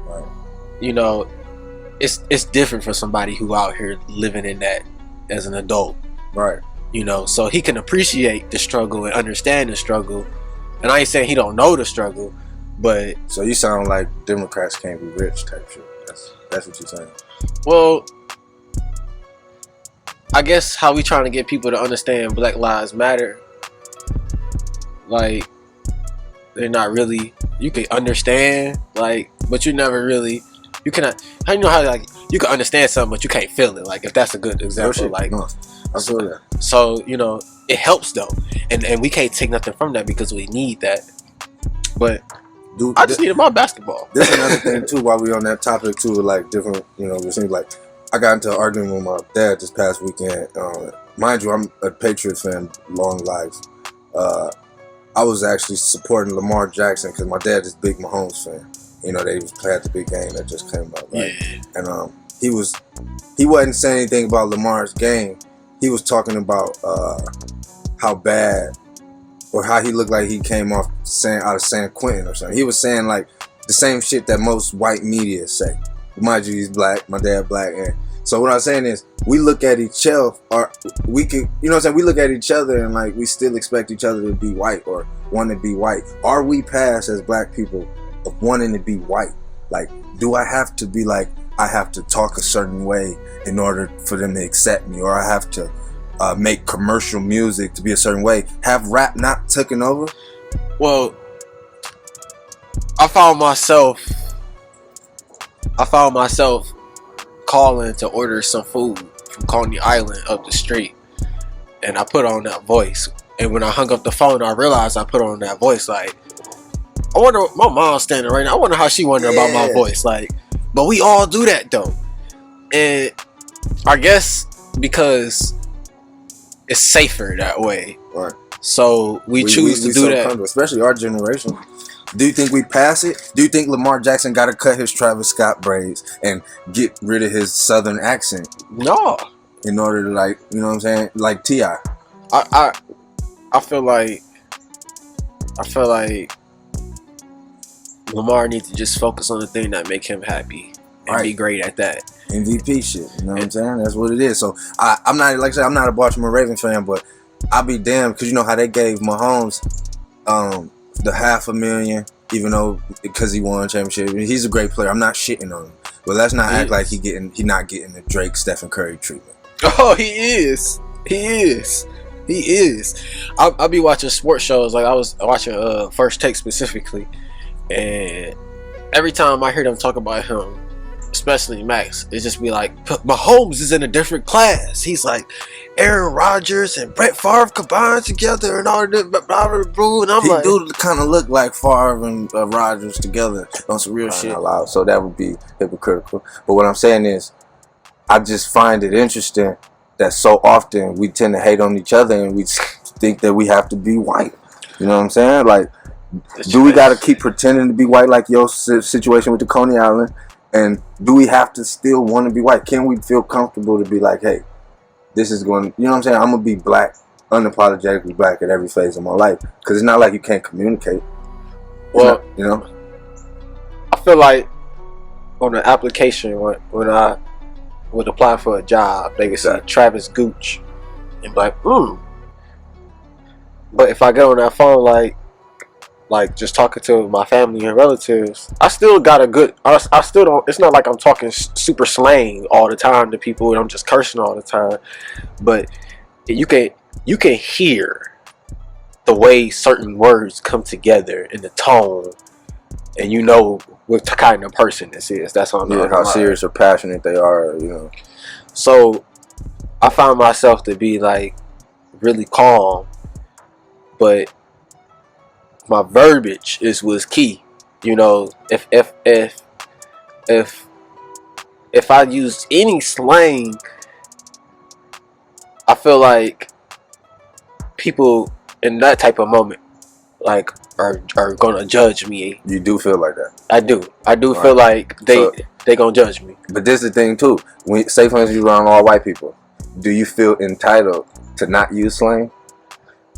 Right. You know, it's different for somebody who out here living in that as an adult. Right. You know, so he can appreciate the struggle and understand the struggle. And I ain't saying he don't know the struggle, but so you sound like Democrats can't be rich type shit. That's what you're saying. Well, I guess how we trying to get people to understand Black Lives Matter, like, they're not really, you can understand, like, but you never really, you cannot, how you know how, like, you can understand something, but you can't feel it, like, if that's a good example, like, no, I feel that. So, you know, it helps though, and we can't take nothing from that because we need that, but Dude, I just needed my basketball. This is another thing too, while we on that topic too, like different, you know, it seems like, I got into an argument with my dad this past weekend. Mind you, I'm a Patriot fan, long life. I was actually supporting Lamar Jackson because my dad is a big Mahomes fan. You know, they had the big game that just came out, right? Yeah. And he wasn't saying anything about Lamar's game. He was talking about how bad, or how he looked like he came off out of San Quentin or something. He was saying like the same shit that most white media say. Mind you, he's black, my dad black, and so what I'm saying is, we look at each other, or we can, you know what I'm saying, we look at each other and like, we still expect each other to be white, or want to be white. Are we past, as black people, of wanting to be white? Like, do I have to be like, I have to talk a certain way in order for them to accept me, or I have to make commercial music to be a certain way? Have rap not taken over? Well, I found myself calling to order some food from Coney Island up the street, and I put on that voice, and when I hung up the phone I realized I put on that voice. Like, I wonder, my mom's standing right now, I wonder how she wondered about my voice. Like, but we all do that though, and I guess because it's safer that way, right? So we choose to do that, especially our generation. Do you think we pass it? Do you think Lamar Jackson got to cut his Travis Scott braids and get rid of his Southern accent? No. In order to, like, you know what I'm saying, like T.I. I feel like Lamar needs to just focus on the thing that make him happy and be great at that. MVP shit, you know what I'm saying? That's what it is. So I'm not, like I said, I'm not a Baltimore Raven fan, but I'll be damned, because you know how they gave Mahomes the $500,000, even though, because he won a championship. He's a great player. I'm not shitting on him, but let's not act like he not getting the Drake, Stephen Curry treatment. Oh, he is. I'll be watching sports shows. Like, I was watching First Take specifically, and every time I hear them talk about him, especially Max, it just be like, Mahomes is in a different class. He's like Aaron Rodgers and Brett Favre combined together and all that, blah, blah, blah, and I'm he like, do kind of look like Favre and Rodgers together on some real shit. Loud, so that would be hypocritical. But what I'm saying is, I just find it interesting that so often we tend to hate on each other and we think that we have to be white. You know what I'm saying? Like, do we got to keep pretending to be white, like your situation with the Coney Island? And do we have to still want to be white? Can we feel comfortable to be like, hey, this is going, you know what I'm saying? I'm going to be black, unapologetically black at every phase of my life. Because it's not like you can't communicate. Well, you know? I feel like on the application, when I would apply for a job, they could say Travis Gooch and be like, But if I get on that phone, like just talking to my family and relatives, I still got a good, I still don't, it's not like I'm talking super slang all the time to people and I'm just cursing all the time, but you can hear the way certain words come together in the tone, and you know what kind of person this is. That's what I'm talking about. How serious or passionate they are, you know. So I found myself to be like really calm, but my verbiage was key. You know, if I used any slang, I feel like people in that type of moment like are gonna judge me. You do feel like that? I do feel like they gonna judge me. But this is the thing too. When, say for instance, you around all white people, do you feel entitled to not use slang?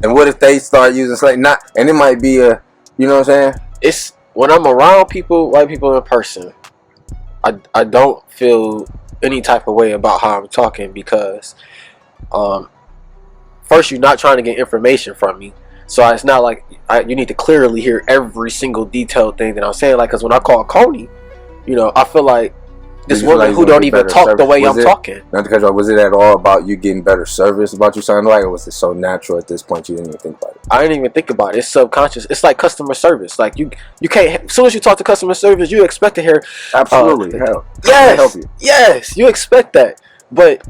And what if they start using slang? And it might be a, you know what I'm saying? It's when I'm around people, white people in person, I don't feel any type of way about how I'm talking because first, you're not trying to get information from me, so it's not like you need to clearly hear every single detailed thing that I'm saying. Like, because when I call Coney, I feel like this woman who don't even talk the way I'm talking. Not to cut you off, was it at all about you getting better service, about you sounding like, or was it so natural at this point you didn't even think about it? I didn't even think about it. It's subconscious. It's like customer service. Like you can't. As soon as you talk to customer service, you expect to hear absolutely hell. Yes, help you. Yes, you expect that. But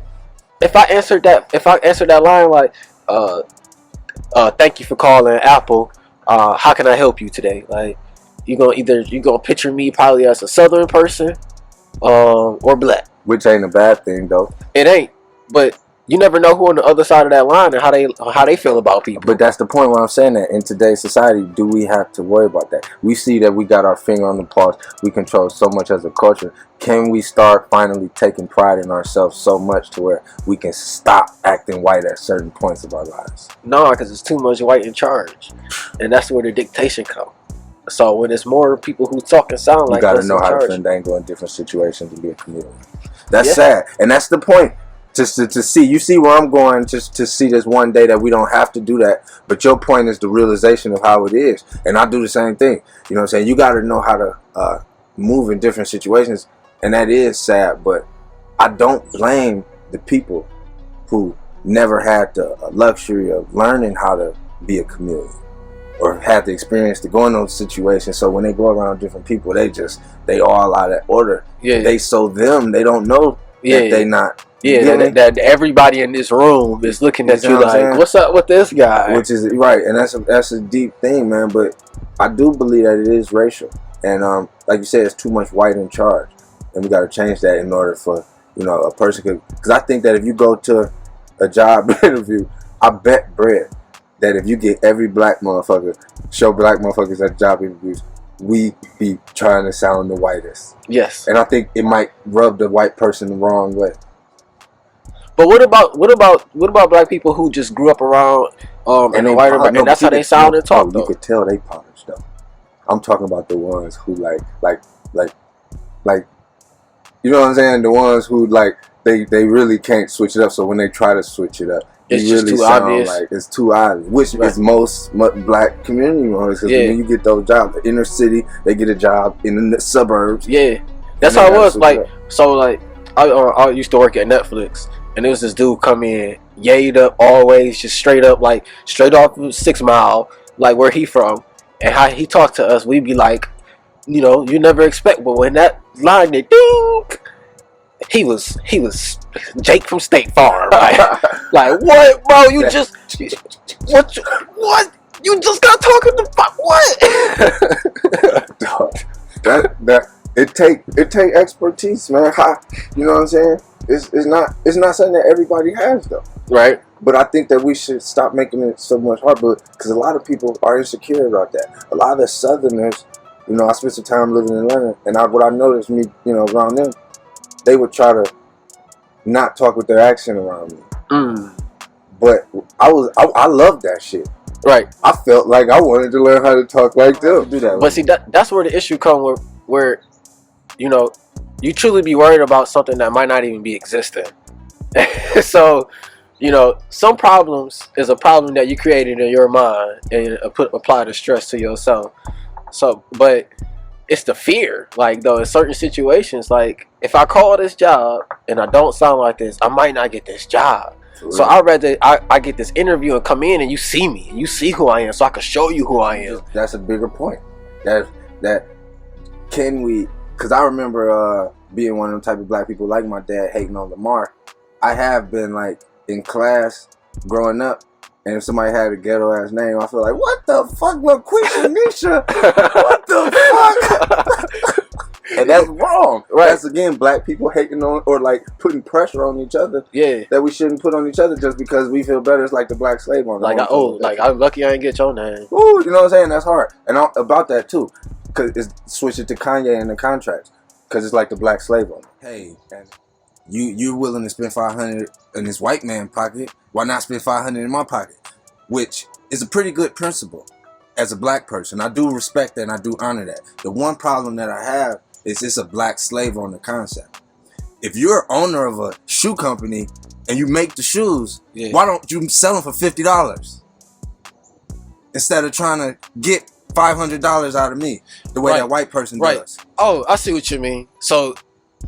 if I answered that line like, thank you for calling Apple. How can I help you today? Like, you gonna picture me probably as a Southern person, or black. Which ain't a bad thing though. It ain't, but you never know who on the other side of that line and how they feel about people. But that's the point where I'm saying that in today's society, do we have to worry about that? We see that we got our finger on the pulse. We control so much as a culture. Can we start finally taking pride in ourselves so much to where we can stop acting white at certain points of our lives? No, because it's too much white in charge, and that's where the dictation comes. So when it's more people who talk and sound like, you gotta know how to fandangle in different situations to be a comedian. That's Yeah. sad, and that's the point. Just to see, you see where I'm going, just to see this one day that we don't have to do that. But your point is the realization of how it is, and I do the same thing. You know what I'm saying? You got to know how to move in different situations, and that is sad. But I don't blame the people who never had the luxury of learning how to be a chameleon, or had the experience to go in those situations. So when they go around different people, they all out of order. Yeah. They they don't know that they not. Yeah, that everybody in this room is looking at you like, what's up with this guy? Which is right, and that's a deep thing, man. But I do believe that it is racial, and like you said, it's too much white in charge, and we got to change that in order for a person could. Because I think that if you go to a job interview, I bet bread that if you get every black motherfucker, show black motherfuckers at job interviews, we be trying to sound the whitest. Yes, and I think it might rub the white person the wrong way. But what about black people who just grew up around and that's how they sound and talk though? You could tell they polished though. I'm talking about the ones who like you know what I'm saying? The ones who they really can't switch it up. So when they try to switch it up, it's really just too obvious. Like it's too obvious, which is most black community ones. Because when you get those jobs, the inner city, they get a job in the suburbs. Yeah, that's how it was. I used to work at Netflix. And there was this dude come in, yayed up always, just straight up, like straight off 6 Mile, like where he from, and how he talked to us. We'd be like, you never expect, but when that line did ding, he was Jake from State Farm, like what, bro? You just what? You just got talking to what? that it take expertise, man. You know what I'm saying? It's not something that everybody has though, right? But I think that we should stop making it so much harder, because a lot of people are insecure about that. A lot of the Southerners, I spent some time living in Atlanta, and what I noticed around them, they would try to not talk with their accent around me. But I loved that shit. Right. I felt like I wanted to learn how to talk like them. Do that. But see, that's where the issue comes, where you truly be worried about something that might not even be existing. So, some problems is a problem that you created in your mind and apply the stress to yourself. So, but it's the fear. Like, though, in certain situations, like, if I call this job and I don't sound like this, I might not get this job. So I'd rather I get this interview and come in and you see me, and you see who I am, so I can show you who I am. That's a bigger point. That can we? Because I remember being one of them type of black people like my dad hating on Lamar. I have been like in class growing up, and if somebody had a ghetto ass name, I feel like, what the fuck, LaQuisha Nisha? What the fuck? And that's wrong. Right. That's again black people hating on or like putting pressure on each other. Yeah. That we shouldn't put on each other just because we feel better. It's like the black slave on. Like I'm lucky I didn't get your name. Ooh, you know what I'm saying? That's hard. And about that too, because it's switch it to Kanye in the contracts, because it's like the black slave owner. Hey, and you're willing to spend $500 in this white man pocket, why not spend $500 in my pocket? Which is a pretty good principle as a black person. I do respect that and I do honor that. The one problem that I have It's just a black slave owner concept. If you're owner of a shoe company and you make the shoes, why don't you sell them for $50 instead of trying to get $500 out of me the way that white person does? Oh, I see what you mean. So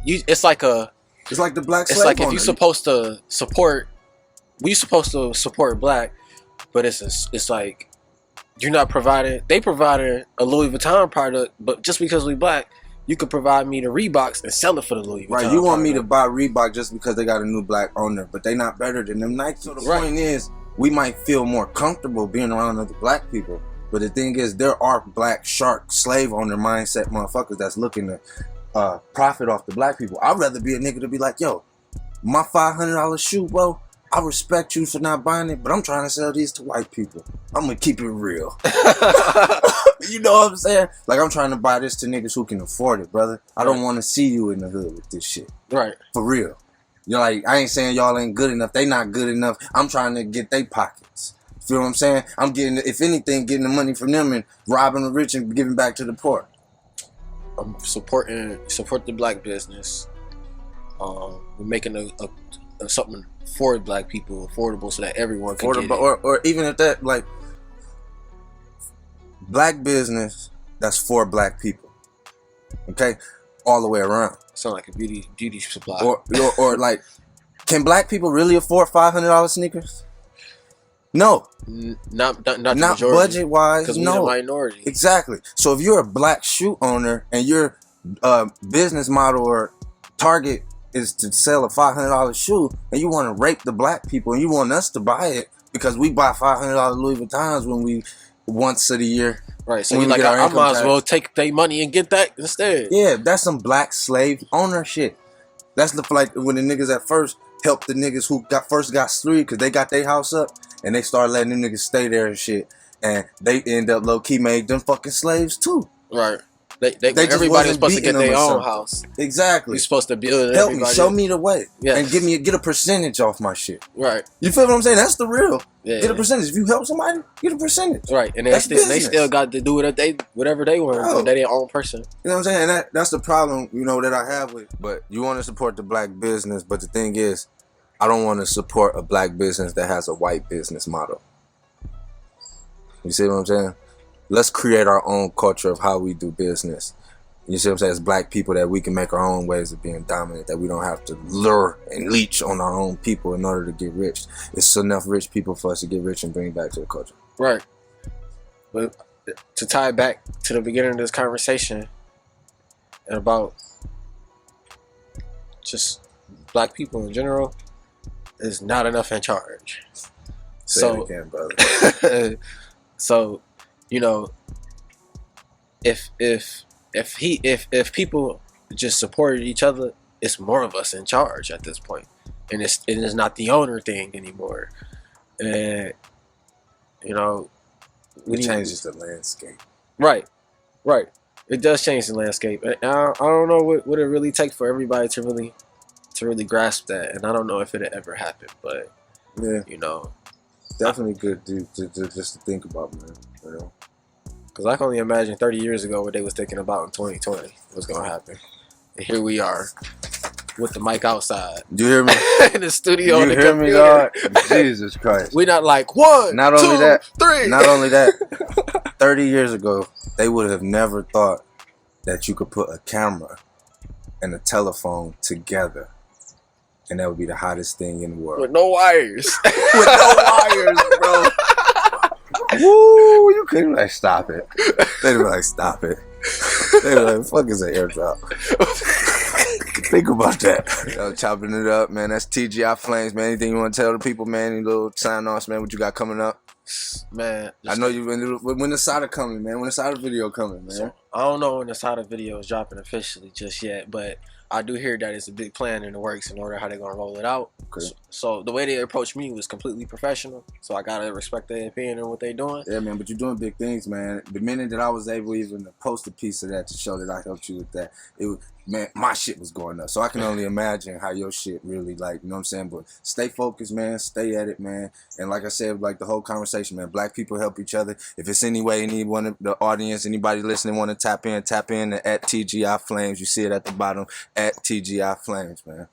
it's like the black slave. It's like if you're supposed to support, black, but it's like you're not providing. They provided a Louis Vuitton product, but just because we black, you could provide me the Reeboks and sell it for the Louis Vuitton. Right, you want me to buy Reebok just because they got a new black owner, but they not better than them Nike. So the point is, we might feel more comfortable being around other black people, but the thing is, there are black shark slave owner mindset motherfuckers that's looking to profit off the black people. I'd rather be a nigga to be like, yo, my $500 shoe, bro, I respect you for not buying it, but I'm trying to sell these to white people. I'm gonna keep it real. You know what I'm saying? Like, I'm trying to buy this to niggas who can afford it, brother. I don't want to see you in the hood with this shit. Right. For real. You're like, I ain't saying y'all ain't good enough. They not good enough. I'm trying to get they pockets. Feel what I'm saying? I'm getting, if anything, getting the money from them and robbing the rich and giving back to the poor. I'm support the black business. We're making something for black people affordable so that everyone can get it. Or even if that, like, black business that's for black people. Okay? All the way around. Sound like a beauty supply. Or like, can black people really afford $500 sneakers? No. Not budget wise. Because no. we're the minority. Exactly. So if you're a black shoe owner and your business model or target is to sell a $500 shoe, and you want to rape the black people and you want us to buy it because we buy $500 Louis Vuittons when we once a year. Right, so you're like, I might as well take their money and get that instead. Yeah, that's some black slave owner shit. That's like when the niggas at first helped the niggas who first got street because they got their house up and they started letting them niggas stay there and shit, and they end up low key made them fucking slaves too. Right. Everybody was supposed to get their own house. Exactly. You're supposed to build it. Help me, show me the way, yeah, and get a percentage off my shit. Right. You feel what I'm saying? That's the real. Yeah, get a percentage. If you help somebody, get a percentage. Right. And they still got to do whatever they want. Oh. They're their own person. You know what I'm saying? And that's the problem, that I have with. But you want to support the black business, but the thing is, I don't want to support a black business that has a white business model. You see what I'm saying? Let's create our own culture of how we do business. You see what I'm saying? As black people, that we can make our own ways of being dominant, that we don't have to lure and leech on our own people in order to get rich. It's enough rich people for us to get rich and bring back to the culture. Right. But to tie it back to the beginning of this conversation and about just black people in general, is not enough in charge. Say it again, brother. So, if people just supported each other, it's more of us in charge at this point, and it is not the owner thing anymore. And it changes the landscape. Right. It does change the landscape. I don't know what it really takes for everybody to really grasp that, and I don't know if it'll ever happen. But yeah, definitely good to just to think about, man. Because I can only imagine 30 years ago what they was thinking about in 2020 was going to happen. And here we are with the mic outside. You hear me? In the studio. You hear me, dog? Jesus Christ. We not like 1, not 2, only that, 3. Not only that, 30 years ago, they would have never thought that you could put a camera and a telephone together, and that would be the hottest thing in the world. With no wires. With no wires, bro. Woo, you couldn't like stop it. They'd be like, stop it. They'd be like, fuck is an airdrop? Think about that. Chopping it up, man. That's TGIFlamez, man. Anything you want to tell the people, man? Any little sign-offs, man? What you got coming up? Man, I know you've been. When the Sada coming, man? When the Sada video coming, man? So, I don't know when the Sada video is dropping officially just yet, but I do hear that it's a big plan in the works in order how they're gonna roll it out. Okay. So the way they approached me was completely professional. So I gotta respect their opinion and what they're doing. Yeah, man. But you're doing big things, man. The minute that I was able even to post a piece of that to show that I helped you with that, it was, man, my shit was going up. So I can only imagine how your shit really, like, you know what I'm saying? But stay focused, man. Stay at it, man. And like I said, like the whole conversation, man, black people help each other. If it's any way anyone, the audience, anybody listening want to tap in at TGIFlamez. You see it at the bottom, at TGIFlamez, man.